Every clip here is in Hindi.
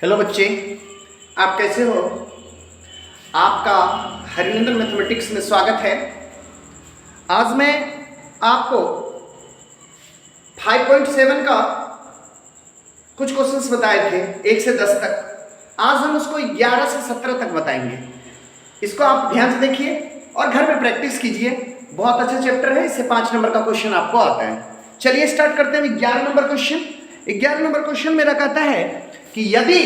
हेलो बच्चे, आप कैसे हो? आपका हरिनंदन मैथमेटिक्स में स्वागत है। आज मैं आपको 5.7 का कुछ क्वेश्चंस बताए थे 1 से 10 तक। आज हम उसको 11 से 17 तक बताएंगे। इसको आप ध्यान से देखिए और घर में प्रैक्टिस कीजिए। बहुत अच्छा चैप्टर है, इससे 5 नंबर का क्वेश्चन आपको आता है। चलिए स्टार्ट करते हैं 11 नंबर क्वेश्चन। 11 नंबर क्वेश्चन मेरा कहता है कि यदि,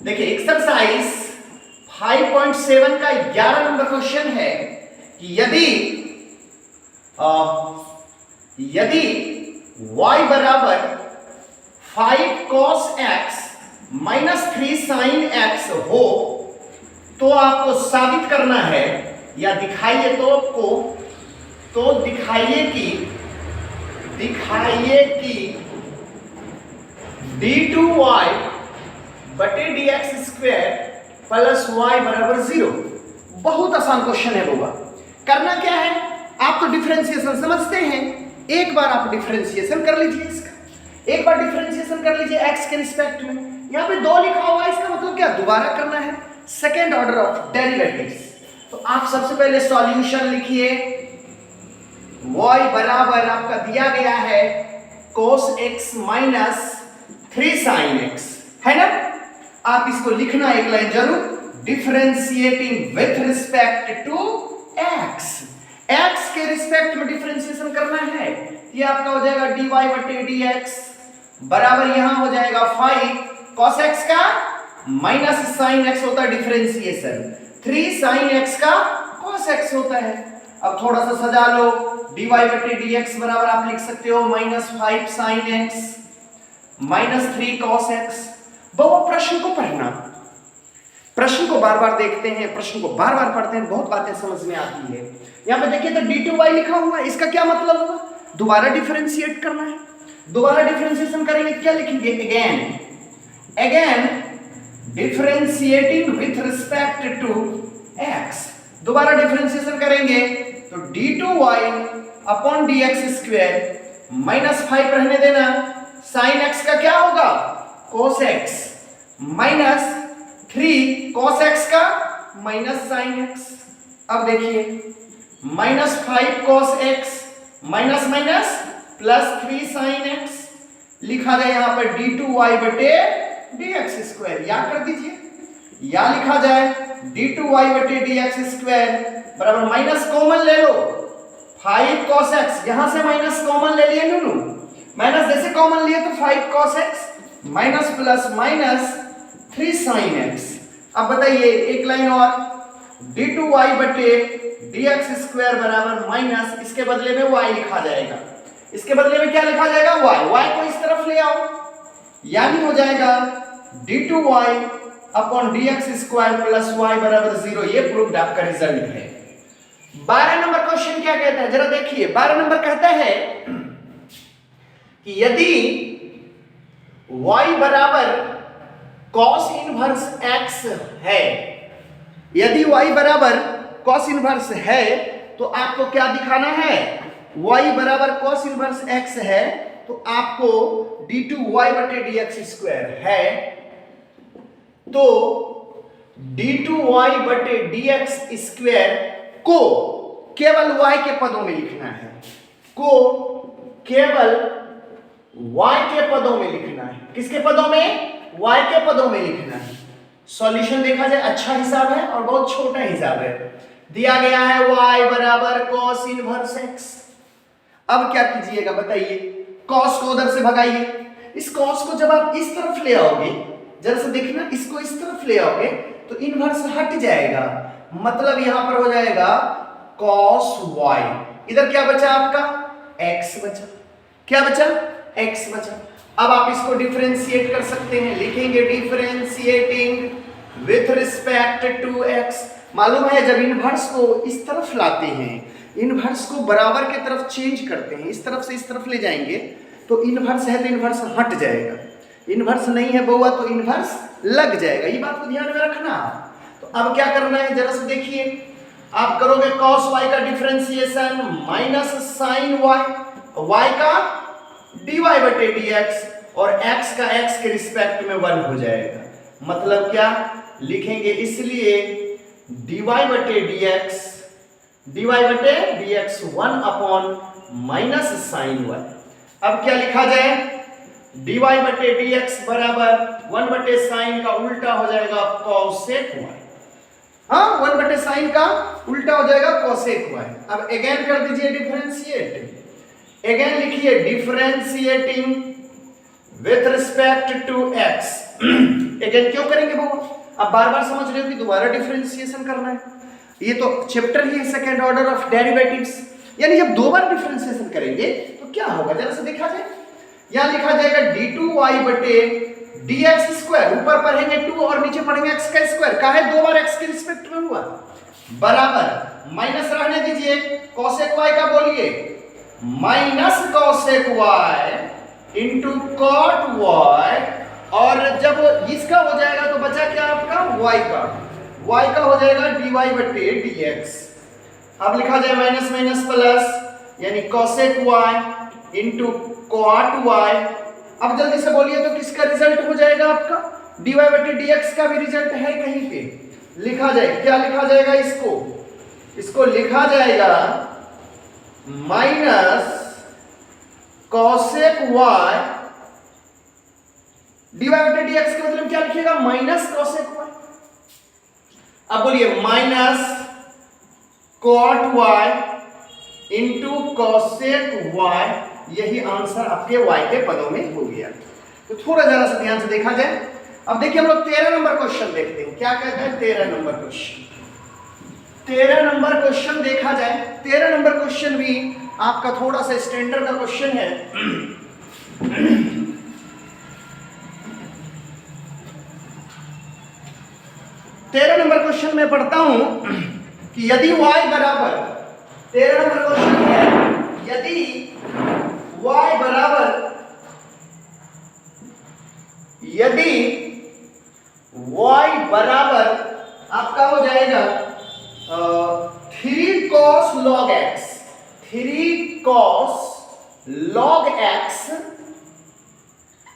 देखिए एक्सरसाइज 5.7 का 11 नंबर क्वेश्चन है कि यदि y बराबर 5 cos x minus 3 sin x हो तो आपको साबित करना है या दिखाइए दिखाइए कि d2y बटे dx स्क्वायर प्लस y बराबर 0। बहुत आसान क्वेश्चन है बाबा। करना क्या है, आप तो डिफरेंशिएशन समझते हैं। एक बार आप डिफरेंशिएशन कर लीजिए, इसका एक बार डिफरेंशिएशन कर लीजिए x के रिस्पेक्ट में। यहाँ पे 2 लिखा हुआ है, इसका मतलब क्या, दोबारा करना है, सेकेंड ऑर्डर ऑफ डेरिवेटिव्स। तो आप सबसे पहले सॉल्यूशन लिखिए। y बराबर आपका दिया गया है cos x minus 3 sin x, है ना। आप इसको लिखना एक लाइन जरूर, differentiating with respect to x। x के रिस्पेक्ट में डिफरेंशिएशन करना है। ये आपका हो जाएगा dy बटे dx बराबर यहां हो जाएगा 5 cos x का माइनस sin x होता है डिफरेंशिएशन, 3 sin x का cos x होता है। अब थोड़ा सा सजा लो, dy बटे dx बराबर आप लिख सकते हो minus 5 sin x minus 3 cos x। बहुत प्रश्न को पढ़ना, प्रश्न को बार बार देखते हैं, प्रश्न को बार बार पढ़ते हैं, बहुत बातें समझ में आती है। यहाँ पे देखिए तो d2y लिखा हुआ है, इसका क्या मतलब हुआ, दोबारा डिफरेंशिएट करना है। दोबारा डिफरेंशिएशन करेंगे, क्या लिखेंगे, again differentiating with respect to x। दोबारा डिफरेंशिएशन करेंगे तो d2y upon dx square minus 5 रहने देना, sin x का क्या होगा cos x minus 3 cos x का माइनस sin x। अब देखिए minus 5 cos x minus minus plus 3 sin x लिखा जाए यहाँ पर d2y बटे dx स्क्वायर, याद कर दीजिए, या लिखा जाए d2y बटे dx स्क्वायर बराबर माइनस कॉमन ले लो 5 cos x, यहां से माइनस कॉमन ले लिए नूनू, माइनस जैसे कॉमन लिए तो 5 cos x minus plus minus 3 sin x। अब बताइए एक लाइन और, d2y बटे dx स्क्वायर बराबर माइनस, इसके बदले में y लिखा जाएगा, इसके बदले में क्या लिखा जाएगा y को इस तरफ ले आओ, यानी हो जाएगा d2y upon dx square plus y बराबर 0। ये प्रूव्ड आपका रिजल्ट है। 12 नंबर क्वेश्चन क्या कहता है, जरा देखिए। 12 नंबर कहता है कि यदि y बराबर cos इनवर्स x है, यदि y बराबर cos इनवर्स है तो आपको क्या दिखाना है, y बराबर cos इनवर्स x है तो आपको d2y बटे dx स्क्वायर है, तो d2y बटे dx स्क्वायर को केवल y के पदों में लिखना है, को केवल y के पदों में लिखना है। किसके पदों में, y के पदों में लिखना है। सॉल्यूशन देखा जाए अच्छा हिसाब है और बहुत छोटा हिसाब है। दिया गया है y बराबर cos इनवर्स x। अब क्या कीजिएगा बताइए, cos को उधर से भगाइए, इस cos को जब आप इस तरफ ले आओगे, जरा से देखना, इसको इस तरफ ले आओगे तो इनवर्स हट जाएगा, मतलब यहां पर हो जाएगा cos y। इधर क्या बचा आपका, x बचा, क्या बचा, x बचा। अब आप इसको डिफरेंशिएट कर सकते हैं, लिखेंगे differentiating with respect to x। मालूम है जब इनवर्स को इस तरफ लाते हैं, इनवर्स को बराबर के तरफ चेंज करते हैं, इस तरफ से इस तरफ ले जाएंगे तो इनवर्स है तो इनवर्स हट जाएगा, इनवर्स नहीं है बउआ तो इनवर्स लग जाएगा। ये बात को ध्यान में रखना। तो अब क्या करना है जरा से देखिए, आप करोगे cos y का differentiation minus sin y, y का dy बटे dx और x का x के रिस्पेक्ट में 1 हो जाएगा। मतलब क्या लिखेंगे, इसलिए dy बटे dx 1 अपॉन माइनस साइन 1। अब क्या लिखा जाए, dy बटे dx बराबर 1 बटे साइन का उल्टा हो जाएगा cosec y। हाँ, 1 बटे साइन का उल्टा हो जाएगा cosec y। अब अगेन कर दीजिए डिफरेंशिएट, अगेन लिखिए differentiating with respect to x। Again क्यों करेंगे वो, अब बार बार समझ रहे हो कि दोबारा डिफरेंशिएशन करना है, ये तो चैप्टर ही है सेकंड ऑर्डर ऑफ डेरिवेटिव्स, यानी जब दो बार डिफरेंशिएशन करेंगे तो क्या होगा जरा से देखा जाए। यहां लिखा जाएगा d2y बटे dx स्क्वायर, ऊपर पढ़ेंगे 2 और नीचे पढ़ेंगे x का स्क्वायर, काहे दो बार x के रिस्पेक्ट में हुआ, बराबर माइनस रहने दीजिए, cosec y का बोलिए minus cosec y into cot y, और जब इसका हो जाएगा तो बचा क्या आपका y का हो जाएगा dy बटे dx। अब लिखा जाए माइनस माइनस प्लस, यानी cosec y into cot y। अब जल्दी से बोलिए तो किसका रिजल्ट हो जाएगा आपका, dy बटे dx का भी रिजल्ट है कहीं पे, लिखा जाए, क्या लिखा जाएगा, इसको लिखा जाएगा माइनस cosec y, dy बटे dx का मतलब क्या लिखिएगा, माइनस cosec y। अब बोलिए minus cot y into cosec y, यही आंसर आपके y के पदों में हो गया। तो थोड़ा जरा सा ध्यान से देखा जाए। अब देखिए हम लोग 13 नंबर क्वेश्चन देखते हैं, क्या कहता है 13 नंबर क्वेश्चन। 13 नंबर क्वेश्चन देखा जाए, 13 नंबर क्वेश्चन भी आपका थोड़ा सा स्टैंडर्ड का क्वेश्चन है। 13 नंबर क्वेश्चन में पढ़ता हूं कि यदि y बराबर, 13 नंबर क्वेश्चन है, यदि y बराबर, यदि y बराबर आपका हो जाएगा 3 cos log x, 3 cos log x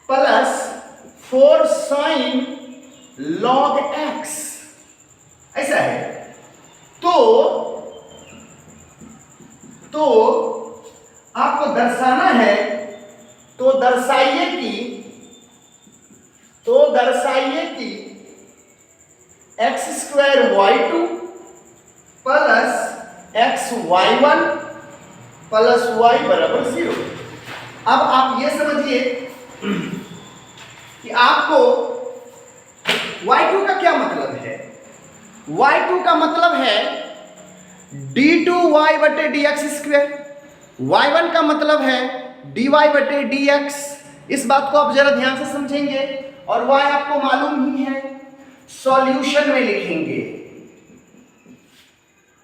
plus 4 sin log x, ऐसा है। तो आपको दर्शाना है, तो दर्शाइए कि x square y2 plus x y1 plus y बराबर 0। अब आप ये समझिए कि आपको y2 का क्या मतलब है, y2 का मतलब है d2y बटे dx स्क्वायर, y1 का मतलब है dy बटे dx। इस बात को आप जरा ध्यान से समझेंगे, और y आपको मालूम ही है, सॉल्यूशन में लिखेंगे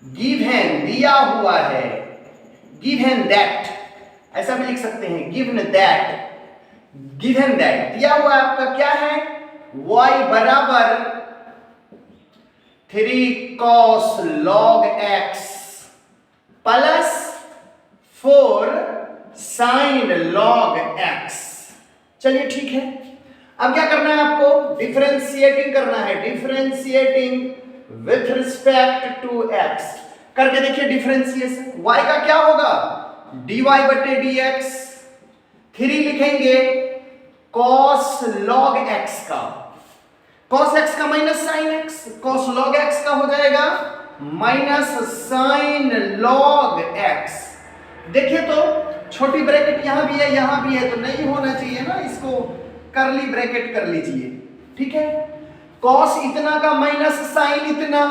गिवन, दिया हुआ है, गिवन दैट, ऐसा भी लिख सकते हैं गिवन दैट, दिया हुआ आपका क्या है, y बराबर 3 cos log x plus 4 sin log x। चलिए ठीक है, अब क्या करना है आपको, डिफरेंशिएटिंग करना है, differentiating with respect to x करके देखिए डिफरेंशिएशन। y का क्या होगा, dy बटे dx, 3 लिखेंगे cos log x का, cos x का minus sin x, cos log x का हो जाएगा माइनस sin log x। देखिए तो छोटी ब्रैकेट यहां भी है, यहां भी है, तो नहीं होना चाहिए ना, इसको करली ब्रैकेट कर लीजिए, ठीक है। cos इतना का माइनस sin इतना,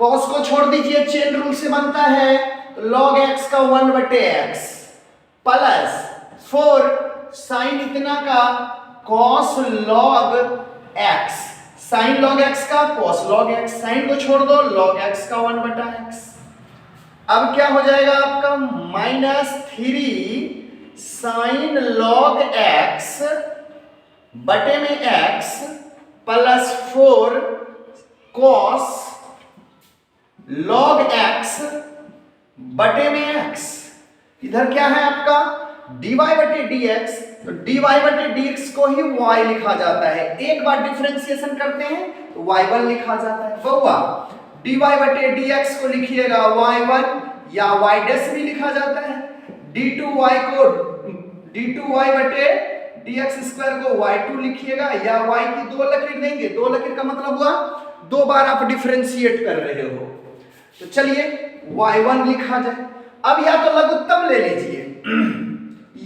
cos को छोड़ दीजिए, चेन रूल से बनता है, तो log x का 1 बटे x प्लस 4 sin इतना का cos log x, sin log x का cos log x, sin को छोड़ दो, log x का 1 बटा x। अब क्या हो जाएगा आपका माइनस 3 sin log x बटे में x plus 4 cos log x बटे में x। इधर क्या है आपका dy बटे dx, तो dy बटे dx को ही y लिखा जाता है। एक बार डिफरेंशिएशन करते हैं तो y1 लिखा जाता है। बउआ dy बटे dx को लिखिएगा y1 या y डैश भी लिखा जाता है। d2y को d2y बटे dx स्क्वायर को y2 लिखिएगा, या y की दो लकीर देंगे। दो लकीर का मतलब हुआ दो बार आप डिफरेंशिएट कर रहे हो। तो चलिए y1 लिखा जाए। अब या तो लघुत्तम ले लीजिए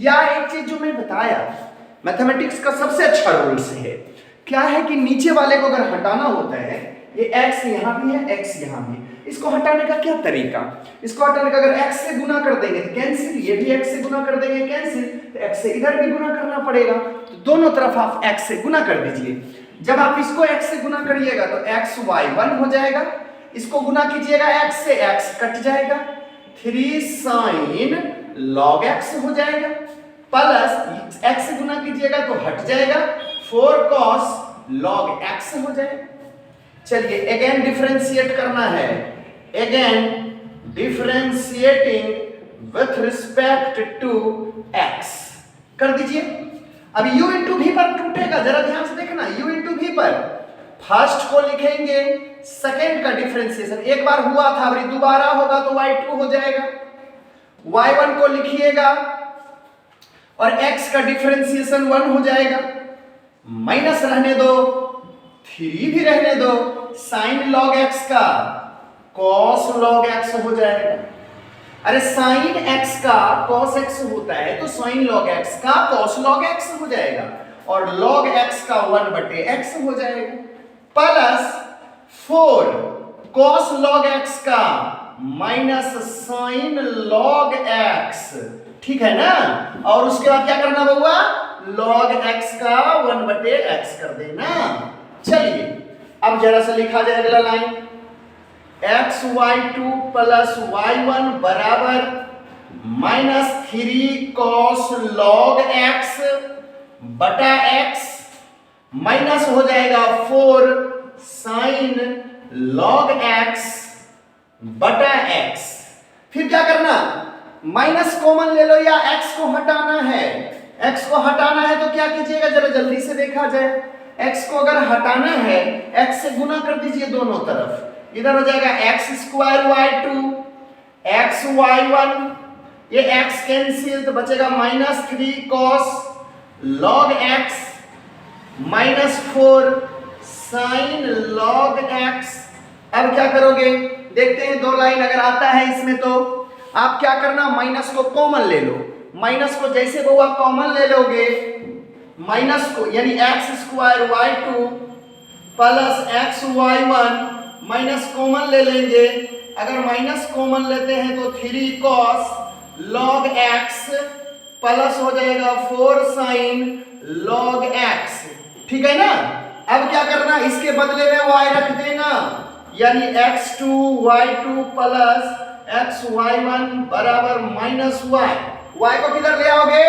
या एक चीज जो मैं बताया मैथमेटिक्स का सबसे अच्छा रूल्स है, क्या है कि नीचे वाले को अगर हटाना होता है, ये x यहाँ भी है, x यहाँ भी, इसको हटाने का क्या तरीका? इसको हटाने का अगर x से गुना कर देंगे तो कैंसिल, ये भी x से गुना कर देंगे कैंसिल, तो x से इधर भी गुना करना पड़ेगा। तो दोनों तरफ आप x से गुना कर दीजिए। जब आप इसको x से गुना करिएगा तो x y1 हो जाएगा, इसको गुना कीजिएगा x से, x कट जाएगा, 3 sin log x हो जाएगा, प्लस x से गुना कीजिएगा तो हट जाएगा, 4 cos log x हो जाएगा। चलिए अगेन डिफरेंशिएट करना है, again differentiating with respect to x कर दीजिए। अब u इंटू v पर टूटेगा, जरा ध्यान से देखना, u इंटू v पर फर्स्ट को लिखेंगे, सेकेंड का डिफरेंशिएशन एक बार हुआ था, अभी दोबारा होगा तो y2 हो जाएगा। y1 को लिखिएगा और x का डिफरेंशिएशन 1 हो जाएगा, माइनस रहने दो, 3 भी रहने दो, sin log x का cos log x हो जाएगा। अरे sin x का cos x होता है तो sin log x का cos log x हो जाएगा, और log x का 1 बटे x हो जाएगा, प्लस 4 cos log x का माइनस sin log x, ठीक है ना। और उसके बाद क्या करना बउआ, log x का 1 बटे x कर देना। चलिए अब जरा सा लिखा जाए अगला लाइन, xy2 प्लस y1 बराबर माइनस 3 cos log x बटा x, माइनस हो जाएगा 4 sin log x बटा x। फिर क्या करना, माइनस कॉमन ले लो या x को हटाना है। x को हटाना है तो क्या कीजिएगा, जरा जल्दी से देखा जाए। x को अगर हटाना है, x से गुना कर दीजिए दोनों तरफ, इधर हो जाएगा x square y2 x y1, ये x कैंसिल तो बचेगा minus 3 cos log x minus 4 sin log x। अब क्या करोगे, देखते हैं, दो लाइन अगर आता है इसमें तो आप क्या करना, माइनस को कॉमन ले लो। माइनस को जैसे बउआ कॉमन ले लोगे, माइनस को यानी x square y2 plus x y1 minus common ले लेंगे। अगर माइनस कॉमन लेते हैं तो 3 cos log x प्लस हो जाएगा 4 sin log x, ठीक है ना। अब क्या करना, इसके बदले में y रख देना, यानी x2 y2 plus x y1 बराबर माइनस y को किधर ले आओगे,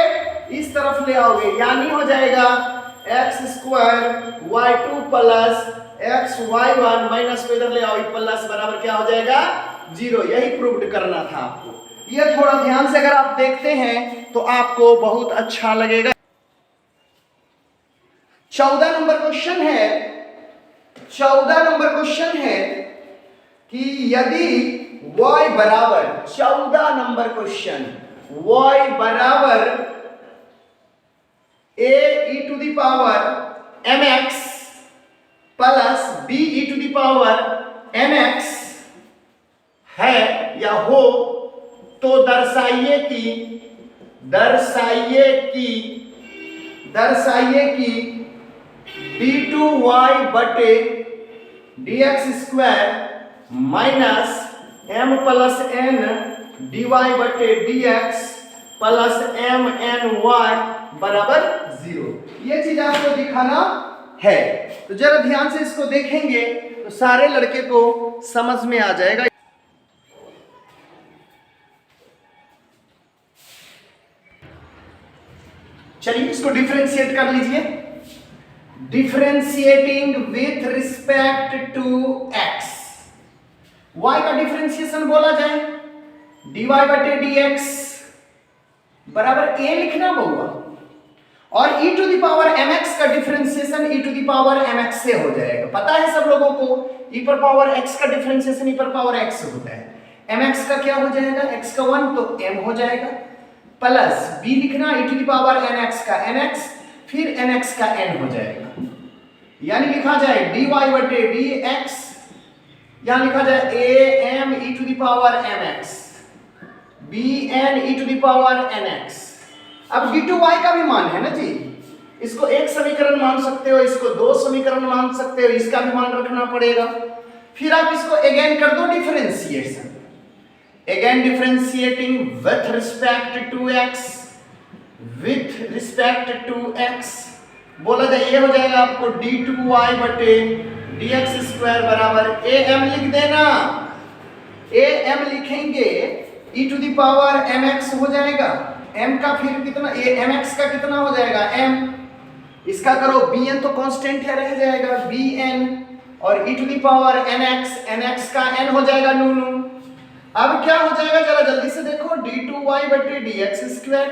इस तरफ ले आओगे, यानी हो जाएगा x square y2 plus x y1 minus को इधर ले आओ, प्लस बराबर क्या हो जाएगा 0। यही प्रूव्ड करना था आपको। ये थोड़ा ध्यान से अगर आप देखते हैं तो आपको बहुत अच्छा लगेगा। 14 नंबर क्वेश्चन है, 14 नंबर क्वेश्चन है कि यदि y बराबर, 14 नंबर क्वेश्चन, y बराबर a e to the power mx plus b e to the power mx है या हो, तो दर्शाइए कि d2y बटे dx square minus m plus n dy बटे dx plus m n y बराबर 0। ये चीज आपको दिखाना है, तो जरा ध्यान से इसको देखेंगे तो सारे लड़के को समझ में आ जाएगा। चलिए इसको डिफरेंशिएट कर लीजिए। Differentiating with respect to x, y का डिफरेंशिएशन बोला जाए dy बटे dx, बराबर ए लिखना बउआ, और e to the power mx का differentiation e to the power mx से हो जाएगा। पता है सब लोगों को e पर पावर x का डिफरेंशिएशन e पर पावर x होता है। mx का क्या हो जाएगा, x का 1 तो m हो जाएगा, प्लस b लिखना e to the power nx का nx, फिर nx का n हो जाएगा। यानी लिखा जाए dy बटे dx, यहां लिखा जाए am e to the power mx, bn e to the power nx। अब d2y का भी मान है ना जी, इसको एक समीकरण मान सकते हो, इसको दो समीकरण मान सकते हो, इसका भी मान रखना पड़ेगा। फिर आप इसको अगेन कर दो differentiation, again differentiating with respect to x, with respect to x बोला जाए ये हो जाएगा आपको d2y बटे dx स्क्वायर बराबर am लिख देना, am लिखेंगे e to the power mx हो जाएगा, m का फिर कितना, ये mx का कितना हो जाएगा m, इसका करो bn तो कांस्टेंट है रह जाएगा bn, और e to the power nx का n हो जाएगा नू। अब क्या हो जाएगा जरा जल्दी से देखो, d2y बटे dx स्क्वायर,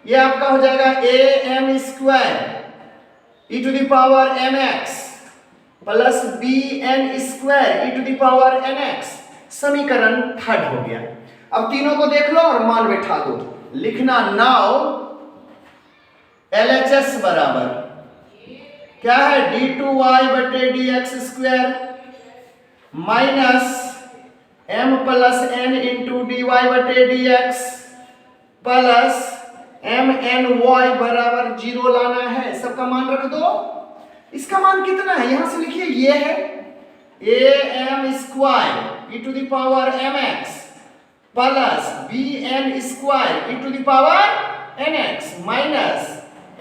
ये आपका हो जाएगा am square e to the power mx plus bn square e to the power nx, समीकरण थर्ड हो गया। अब तीनों को देख लो और मान बैठा दो, लिखना नाउ LHS बराबर क्या है, d2y बटे dx square minus m plus n into dy बटे dx प्लस mny बराबर 0 लाना है, सबका मान रख दो। इसका मान कितना है यहां से लिखिए, ये है am square e to the power mx plus bn square e to the power nx minus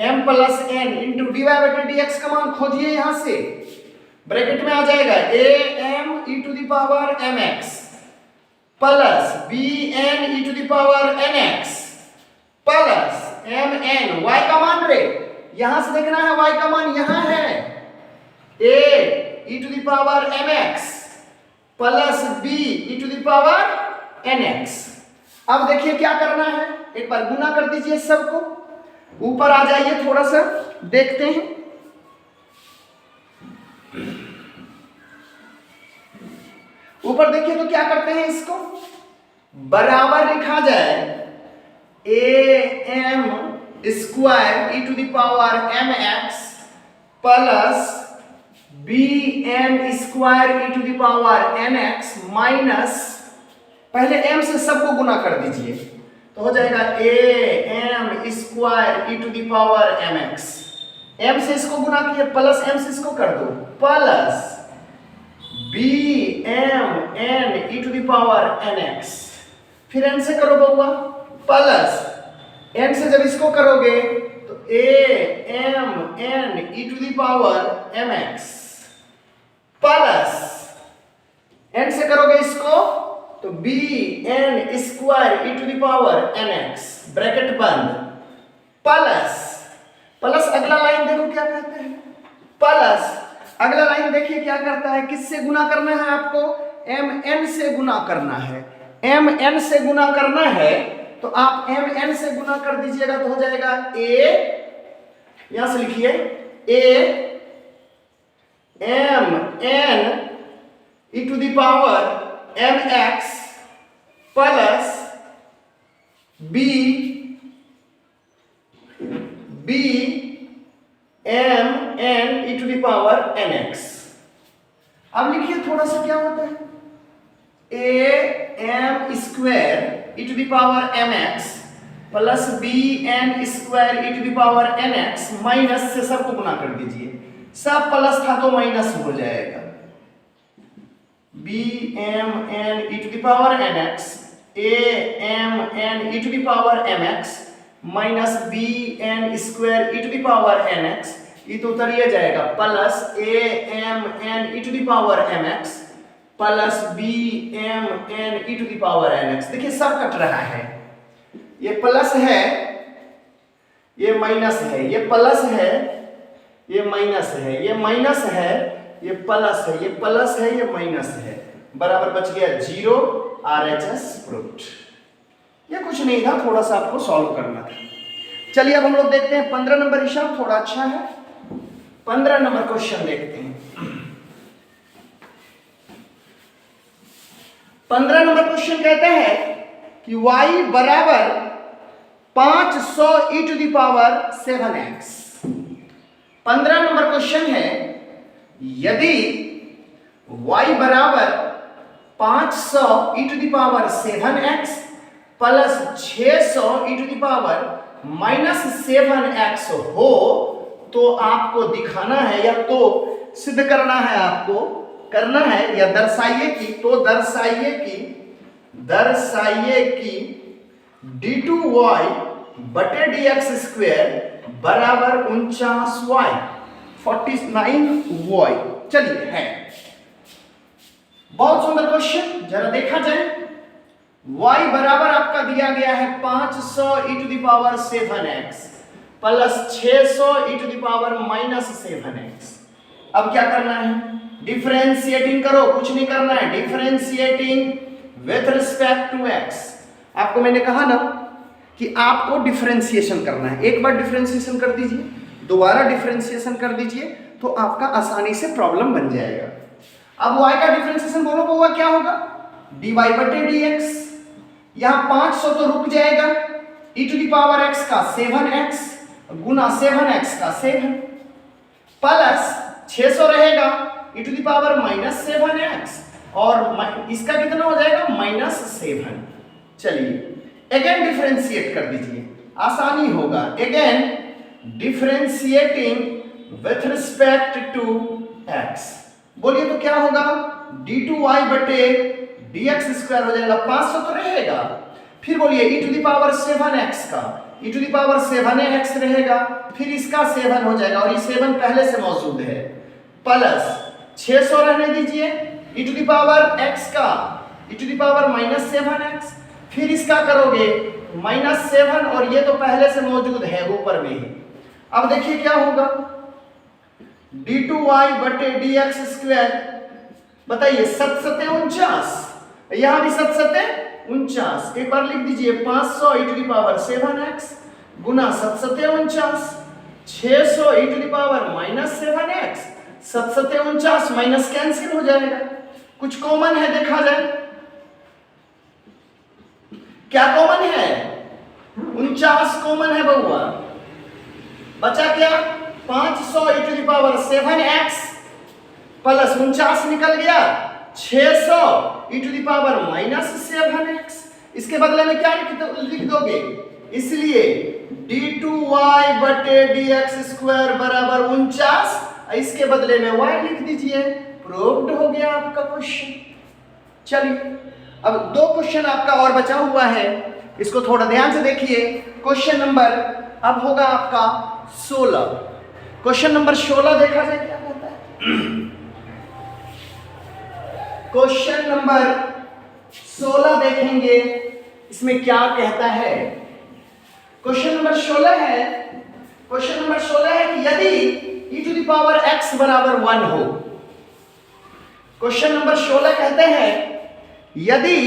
m plus n into dy बटे dx का मान खोजिए, यहां से ब्रैकेट में आ जाएगा am e to the power mx plus bn e to the power nx plus mn, y का मान रे यहां से देखना है, y का मान यहां है a e to the power mx plus b e to the power nx। अब देखिए क्या करना है, एक बार गुना कर दीजिए सबको, ऊपर आ जाइए थोड़ा सा देखते हैं। ऊपर देखिए तो क्या करते हैं, इसको बराबर लिखा जाए am square e to the power mx plus bn square e to the power nx minus, पहले m से सबको गुना कर दीजिए तो हो जाएगा am square e to the power mx, m से इसको गुना किए प्लस m से इसको कर दो plus bmn e to the power nx, फिर n से करो बउआ प्लस n से जब इसको करोगे तो amn e to the power mx plus n से करोगे इसको तो bn square e to the power nx, bracket बंद, प्लस अगला लाइन देखो क्या कहते हैं, प्लस अगला लाइन देखिए क्या करता है, किससे गुना करना है आपको, mn से गुना करना है, mn से गुना करना है तो आप mn से गुना कर दीजिएगा तो हो जाएगा a, यहां से लिखिए amn e to the power mx plus bmn e to the power nx। अब लिखिए थोड़ा सा क्या होता है, am square e to the power mx plus bn square e to the power nx minus से सबको गुना कर दीजिए, सब प्लस था तो माइनस हो जाएगा, bmn e to the power nx amn e to the power mx minus bn square e to the power nx, ये तो उतरिए जाएगा, plus amn e to the power mx plus bmn e to the power nx। देखिए सब कट रहा है, ये प्लस है ये माइनस है, ये प्लस है ये माइनस है, ये माइनस है ये प्लस है, ये प्लस है ये माइनस है, बराबर बच गया 0, RHS प्रूव्ड। ये कुछ नहीं था, थोड़ा सा आपको सॉल्व करना था। चलिए अब हम लोग देखते हैं 15 नंबर हिसाब, थोड़ा अच्छा है। 15 नंबर क्वेश्चन देखते हैं। 15 नंबर क्वेश्चन कहता है कि y बराबर 500 e⁻7x। 15 नंबर क्वेश्चन है, यदि y बराबर 500 e⁻7x प्लस 600 e⁻−7x हो तो आपको दिखाना है, या तो सिद्ध करना है, आपको करना है या दर्शाइए कि, तो दर्शाइए कि d2y बटे dx² बराबर 49y 49y। चलिए है बहुत सुंदर क्वेश्चन, जरा देखा जाए। y बराबर आपका दिया गया है 500 e⁻7x प्लस 600 e⁻−7x। अब क्या करना है, डिफरेंशिएटिंग करो, कुछ नहीं करना है, differentiating with respect to x। आपको मैंने कहा ना कि आपको डिफरेंशिएशन करना है, एक बार डिफरेंशिएशन कर दीजिए, दोबारा डिफरेंशिएशन कर दीजिए, तो आपका आसानी से प्रॉब्लम बन जाएगा। अब y का डिफरेंशिएशन बोलो तो क्या होगा, dy बटे dx। यहां 500 तो रुक जाएगा, e⁻x का 7x गुना 7x का 7 प्लस 600 रहेगा e⁻−7x और इसका कितना हो जाएगा -7। चलिए अगेन डिफरेंशिएट कर दीजिए, आसानी होगा। Again differentiating with respect to x, बोलिए तो क्या होगा, d2y बटे dx² हो जाएगा, 500 तो रहेगा। फिर बोलिए e⁻7x का e⁻7x रहेगा, फिर इसका 7 हो जाएगा और ये 7 पहले से मौजूद है, प्लस 600 रहने दीजिए e⁻x का e⁻−7x, फिर इसका करोगे -7 और ये तो पहले से मौजूद है ऊपर में ही। अब देखिए क्या होगा, d2y बटे dx², बताइए 7 49, यहां भी 7 49, एक बार लिख दीजिए 500 e⁻7x गुना 7 49, 600 e⁻−7x, 7 49 माइनस कैंसिल हो जाएगा, कुछ कॉमन है देखा जाए, क्या कॉमन है, 49 कॉमन है बउआ, बचा क्या 500 e⁻7x प्लस 49 निकल गया 600 e⁻−7x। इसके बदले में क्या लिख दोगे, इसलिए d2y बटे dx² बराबर 49, इसके बदले में y लिख दीजिए, प्रूव्ड हो गया आपका क्वेश्चन। चलिए अब 2 क्वेश्चन आपका और बचा हुआ है, इसको थोड़ा ध्यान से देखिए। क्वेश्चन नंबर अब होगा आपका 16। क्वेश्चन नंबर 16 देखा जाए क्या कहता है। क्वेश्चन नंबर 16 देखेंगे, इसमें क्या कहता है। क्वेश्चन नंबर 16 है, क्वेश्चन नंबर 16 है कि यदि e⁻x बराबर 1 हो। क्वेश्चन नंबर 16 कहते हैं यदि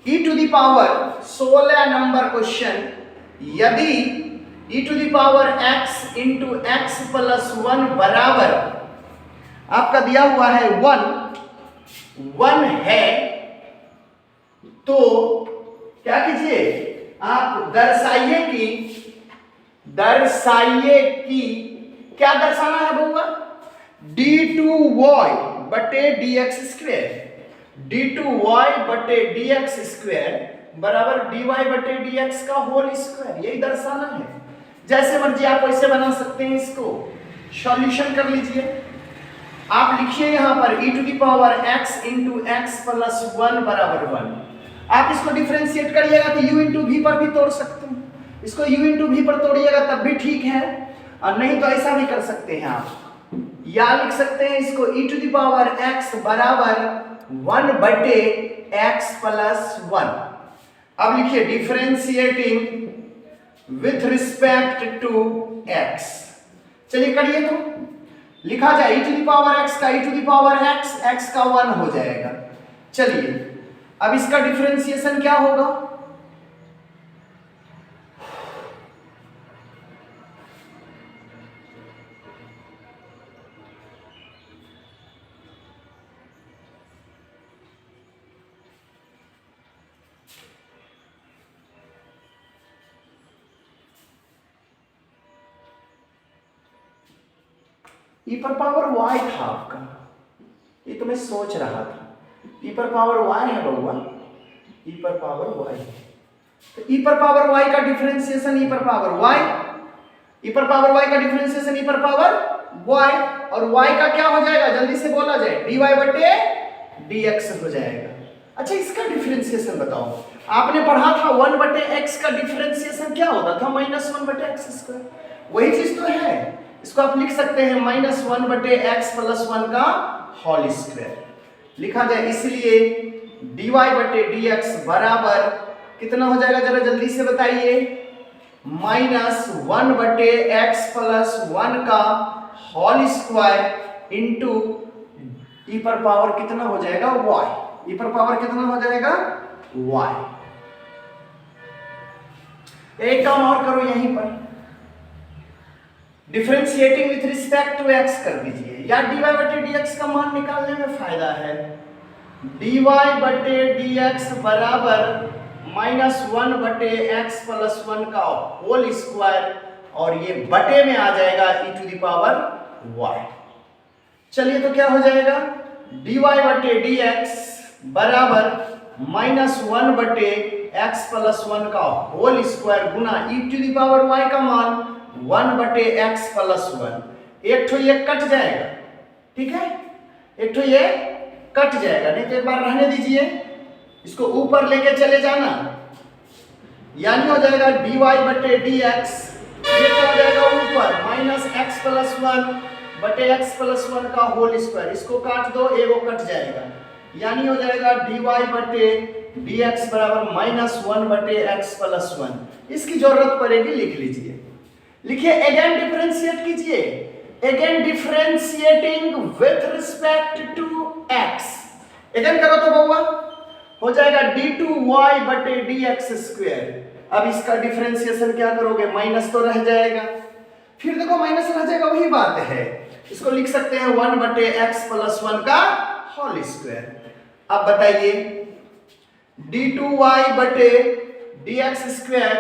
e⁻16 नंबर क्वेश्चन, यदि e⁻x इंटू x प्लस 1 बराबर आपका दिया हुआ है 1 है, तो क्या कीजिए आप दर्शाइए कि क्या दर्शाना है बउआ, d2y बटे dx², d2y बटे dx² बराबर dy बटे dx का होल स्क्वायर, यही दर्शाना है। जैसे मर्जी आप वैसे बना सकते हैं, इसको सॉल्यूशन कर लीजिए। आप लिखिए यहां पर e⁻x इंटू x प्लस 1 बराबर 1। आप इसको डिफरेंशिएट करिएगा तो u इंटू v पर भी तोड़ सकते हैं, इसको u इंटू v पर तोड़िएगा तब भी ठीक है, और नहीं तो ऐसा भी कर सकते हैं आप, या लिख सकते हैं इसको e⁻x बराबर 1 बटे x प्लस 1। अब लिखिए differentiating with respect to x। चलिए करिए, तो लिखा जाए e⁻x का e⁻x, x का 1 हो जाएगा। चलिए अब इसका डिफरेंशिएशन क्या होगा, ई पर पावर y था आपका, ये तो मैं सोच रहा था, ई पर पावर y है बउआ, ई पर पावर y, तो ई पर पावर y का डिफरेंशिएशन ई पर पावर y, ई पर पावर y का डिफरेंशिएशन ई पर पावर y, और y का क्या हो जाएगा जल्दी से बोला जाए, dy बटे dx हो जाएगा। अच्छा इसका डिफरेंशिएशन बताओ, आपने पढ़ा था 1 बटे x का डिफरेंशिएशन क्या होता था, -1 बटे x स्क्वायर, वही चीज तो है। इसको आप लिख सकते हैं -1 बटे x प्लस 1 का होल स्क्वायर लिखा जाए, इसलिए dy बटे dx बराबर कितना हो जाएगा जरा जल्दी से बताइए, -1 बटे x प्लस 1 का होल स्क्वायर इंटू ई पर पावर कितना हो जाएगा y, ई पर पावर कितना हो जाएगा y। एक काम और करो, यहीं पर differentiating with respect to x कर दीजिए, या dy बटे dx का मान निकालने में फायदा है। dy बटे dx बराबर -1 बटे x प्लस 1 का होल स्क्वायर, और ये बटे में आ जाएगा e to the power y। चलिए तो क्या हो जाएगा, dy बटे dx बराबर -1 बटे x प्लस 1 का होल स्क्वायर गुना e to the power y का मान 1 बटे x प्लस 1, एक ठो ये कट जाएगा, ठीक है, एक ठो ये कट जाएगा, नहीं तो एक बार रहने दीजिए, इसको ऊपर लेके चले जाना, यानी हो जाएगा dy बटे dx, ये क्या हो जाएगा ऊपर -x प्लस 1 बटे x प्लस 1 का होल स्क्वायर, इसको काट दो, एगो कट जाएगा, यानी हो जाएगा dy बटे dx बराबर -1 बटे x प्लस 1। इसकी जरूरत पड़ेगी लिख लीजिए, लिखिए अगेन डिफरेंशिएट कीजिए, again differentiating with respect to x, again करो तो बउआ हो जाएगा d2y बटे dx स्क्वायर। अब इसका डिफरेंशिएशन क्या करोगे, माइनस तो रह जाएगा, फिर देखो माइनस रह जाएगा, वही बात है, इसको लिख सकते हैं 1 बटे x प्लस 1 का होल स्क्वायर। अब बताइए d2y बटे dx स्क्वायर,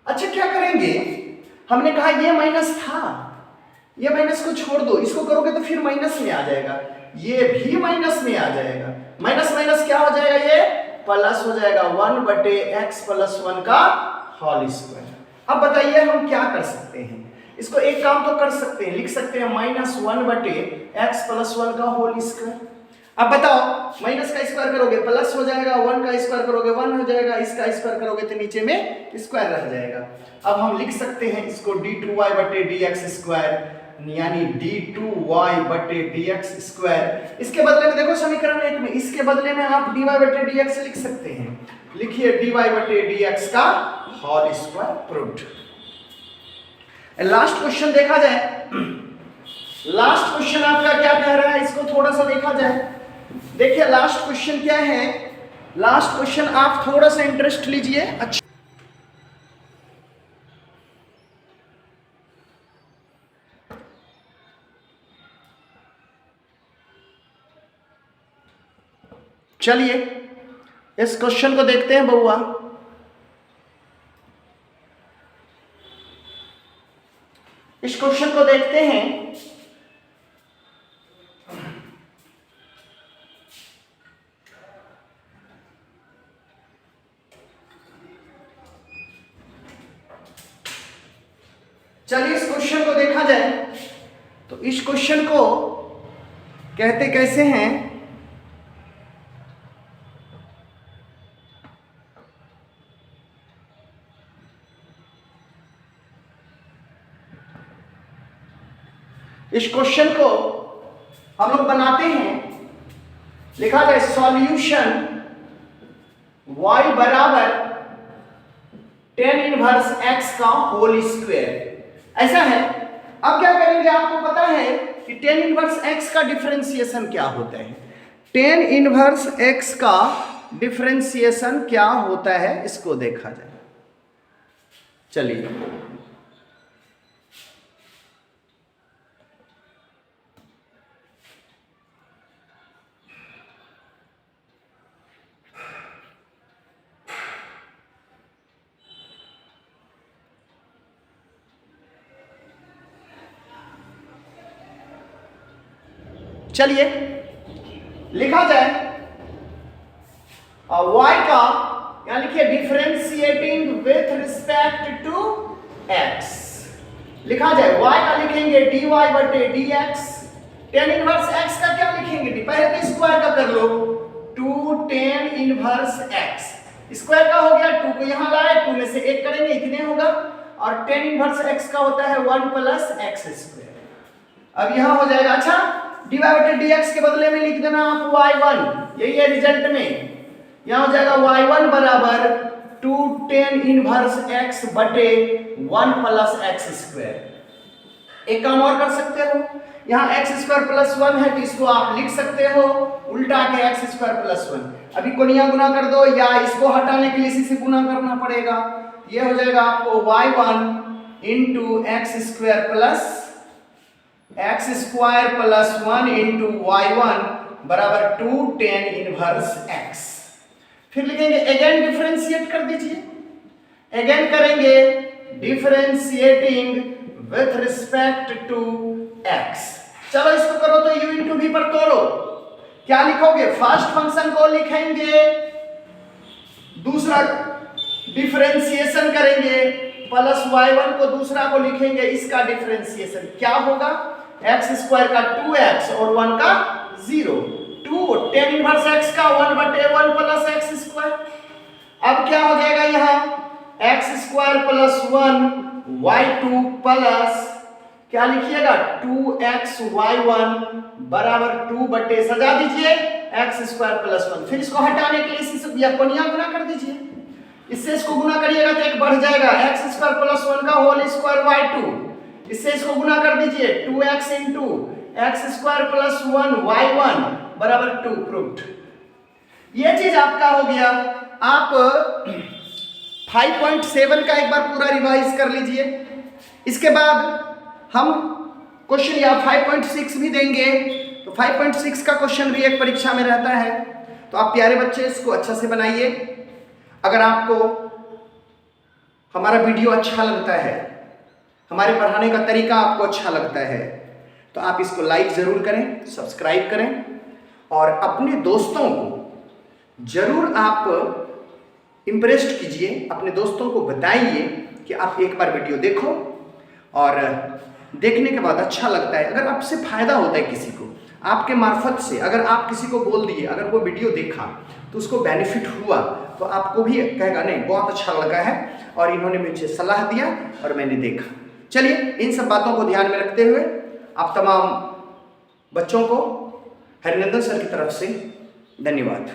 अच्छा क्या करेंगे, हमने कहा ये माइनस था, ये माइनस को छोड़ दो, इसको करोगे तो फिर माइनस में आ जाएगा, ये भी माइनस में आ जाएगा, माइनस माइनस क्या हो जाएगा, ये प्लस हो जाएगा 1 बटे x प्लस 1 का होल स्क्वायर। अब बताइए हम क्या कर सकते हैं, इसको एक काम तो कर सकते हैं, लिख सकते हैं -1 बटे x प्लस 1 का होल स्क्वायर। अब बताओ माइनस का स्क्वायर करोगे प्लस हो जाएगा, 1 का स्क्वायर करोगे 1 हो जाएगा, इसका स्क्वायर करोगे तो नीचे में स्क्वायर रह जाएगा। अब हम लिख सकते हैं इसको d2y बटे dx स्क्वायर, यानी d2y बटे dx स्क्वायर। इसके बदले में देखो समीकरण 1 में, इसके बदले में आप dy बटे dx लिख सकते हैं, लिखिए dy बटे dx का whole square proved. Last question देखा जाए, लास्ट क्वेश्चन आपका क्या कह रहा है, इसको थोड़ा सा देखा जाए। देखिए लास्ट क्वेश्चन क्या है, लास्ट क्वेश्चन आप थोड़ा सा इंटरेस्ट लीजिए। अच्छा चलिए इस क्वेश्चन को देखते हैं बउआ। इस क्वेश्चन को देखते हैं, चलिए इस क्वेश्चन को देखा जाए तो इस क्वेश्चन को कहते कैसे हैं, इस क्वेश्चन को हम लोग बनाते हैं, लिखा जाए सॉल्यूशन y बराबर tan इनवर्स x का होल स्क्वायर, ऐसा है। अब क्या करेंगे, आपको पता है कि tan इनवर्स x का डिफरेंशिएशन क्या होता है, tan इनवर्स x का डिफरेंशिएशन क्या होता है, इसको देखा जाए। चलिए चलिए लिखा जाए y का, यानी लिखिए differentiating with respect to x। लिखा जाए y का लिखेंगे dy बटे dx। tan इनवर्स x का क्या लिखेंगे? पहले तो स्क्वायर का कर लो, 2 tan इनवर्स x। स्क्वायर का हो गया, 2 को यहां लाए, 2 में से 1 करेंगे, इतने होगा। और tan इनवर्स x का होता है 1 प्लस x स्क्वायर। अब यहां हो जाएगा, अच्छा dy बटे dx के बदले में लिख देना आप y1, यही है रिजल्ट में। यहां हो जाएगा y1 बराबर 2 tan इनवर्स x बटे 1 प्लस x स्क्वायर। एक काम और कर सकते हो, यहाँ x स्क्वायर प्लस 1 है तो इसको आप लिख सकते हो उल्टा के x स्क्वायर प्लस 1। अभी कोनिया गुना कर दो, या इसको हटाने के लिए इसी से गुना करना पड़ेगा। ये हो जाएगा आपको y1 into x square plus 1 into y1 बराबर 2 tan इनवर्स x। फिर लिखेंगे अगेन डिफरेंशिएट कर दीजिए, अगेन करेंगे differentiating with respect to x। चलो इसको करो तो u इंटू v पर तोड़ो, क्या लिखोगे? फर्स्ट फंक्शन को लिखेंगे, दूसरा डिफरेंशिएशन करेंगे, प्लस y1 को दूसरा को लिखेंगे, इसका डिफरेंशिएशन क्या होगा? x स्क्वायर का 2x और 1 का 0, 2 tan इनवर्स x का 1 बटे 1 प्लस x स्क्वायर। अब क्या हो जाएगा यहाँ x square plus 1 y2 plus क्या लिखिएगा 2xy1 बराबर 2 बटे, सजा दीजिए x स्क्वायर प्लस 1। फिर इसको हटाने के लिए इसी या कोनिया गुना कर दीजिए, इससे इसको गुना करिएगा तो एक बढ़ जाएगा, x स्क्वायर प्लस 1 का होल स्क्वायर y2। इससे इसको गुना कर दीजिए, 2x into x square plus 1 y1 बराबर 2 प्रूव्ड। ये चीज आपका हो गया। आप 5.7 का एक बार पूरा रिवाइज कर लीजिए, इसके बाद हम क्वेश्चन या 5.6 भी देंगे। तो 5.6 का क्वेश्चन भी एक परीक्षा में रहता है, तो आप प्यारे बच्चे इसको अच्छा से बनाइए। अगर आपको हमारा वीडियो अच्छा लगता है, हमारे पढ़ाने का तरीका आपको अच्छा लगता है, तो आप इसको लाइक ज़रूर करें, सब्सक्राइब करें और अपने दोस्तों को ज़रूर आप इम्प्रेस्ड कीजिए, अपने दोस्तों को बताइए कि आप एक बार वीडियो देखो और देखने के बाद अच्छा लगता है, अगर आपसे फायदा होता है किसी को, आपके मार्फत से अगर आप किसी को बोल दिए, अगर वो वीडियो देखा तो उसको बेनिफिट हुआ, तो आपको भी कहेगा नहीं बहुत अच्छा लगा है और इन्होंने मुझे सलाह दिया और मैंने देखा। चलिए इन सब बातों को ध्यान में रखते हुए आप तमाम बच्चों को हरिनंदन सर की तरफ से धन्यवाद।